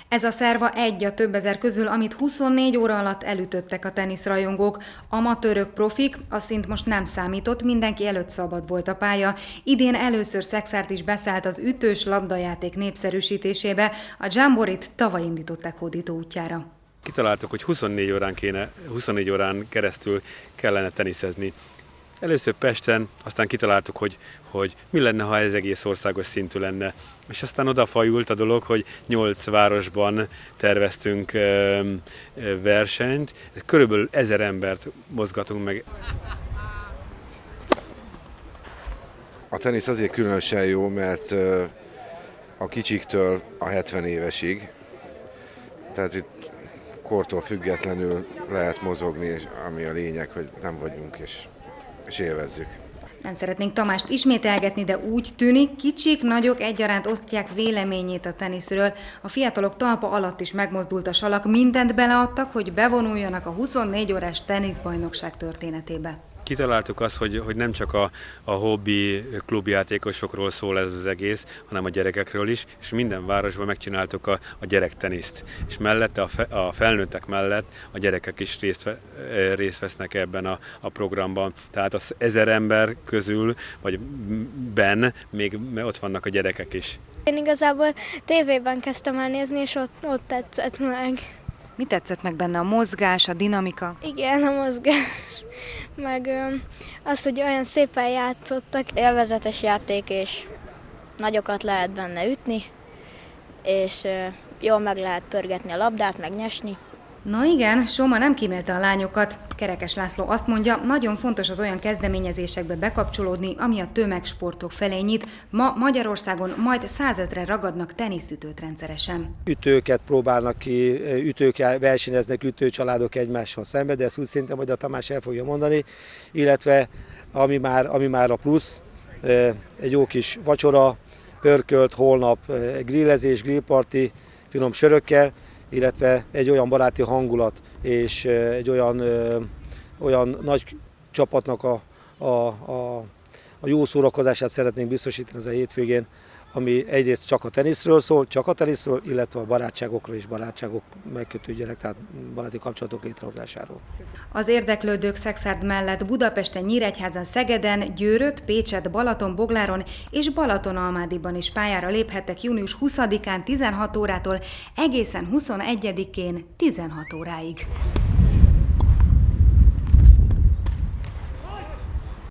Ez a szerva egy a több ezer közül, amit 24 óra alatt elütöttek a teniszrajongók. Amatőrök, profik, a szint most nem számított, mindenki előtt szabad volt a pálya. Idén először Szekszárd is beszállt az ütős labdajáték népszerűsítésébe, a Jamborit tavaly indították hódító útjára. Kitaláltuk, hogy 24 órán keresztül kellene teniszezni. Először Pesten, aztán kitaláltuk, hogy mi lenne, ha ez egész országos szintű lenne. És aztán odafajult a dolog, hogy 8 városban terveztünk versenyt. Körülbelül 1000 embert mozgatunk meg. A tenisz azért különösen jó, mert a kicsiktől a 70 évesig, tehát itt kortól függetlenül lehet mozogni, és ami a lényeg, hogy nem vagyunk és élvezzük. Nem szeretnénk Tamást ismételgetni, de úgy tűnik, kicsik, nagyok egyaránt osztják véleményét a teniszről. A fiatalok talpa alatt is megmozdult a salak, mindent beleadtak, hogy bevonuljanak a 24 órás teniszbajnokság történetébe. Kitaláltuk azt, hogy nem csak a hobbi klubjátékosokról szól ez az egész, hanem a gyerekekről is, és minden városban megcsináltuk a gyerekteniszt. És mellette a felnőttek mellett a gyerekek is részt vesznek ebben a programban. Tehát az 1000 ember közül, vagy még ott vannak a gyerekek is. Én igazából tévében kezdtem el nézni, és ott tetszett meg. Mi tetszett meg benne? A mozgás, a dinamika? Igen, a mozgás, meg az, hogy olyan szépen játszottak. Élvezetes játék, és nagyokat lehet benne ütni, és jól meg lehet pörgetni a labdát, meg nyesni. Na igen, Soma nem kímélte a lányokat. Kerekes László azt mondja, nagyon fontos az olyan kezdeményezésekbe bekapcsolódni, ami a tömegsportok felé nyit. Ma Magyarországon majd 100 000-re ragadnak teniszütőt rendszeresen. Ütőket próbálnak ki, ütők versenyeznek, ütőcsaládok egymással szemben, de ezt úgy szinte majd a Tamás el fogja mondani, illetve ami már a plusz, egy jó kis vacsora, pörkölt, holnap grillezés, grillparti, finom sörökkel, illetve egy olyan baráti hangulat és egy olyan nagy csapatnak a jó szórakozását szeretnénk biztosítani az a hétvégén, ami egyrészt csak a teniszről szól, illetve a barátságokról és barátságok megkötődjenek, tehát baráti kapcsolatok létrehozásáról. Az érdeklődők Szekszárd mellett Budapesten, Nyíregyházan, Szegeden, Győrött, Pécset, Balatonbogláron és Balatonalmádiban is pályára léphettek június 20-án 16 órától egészen 21-én 16 óráig.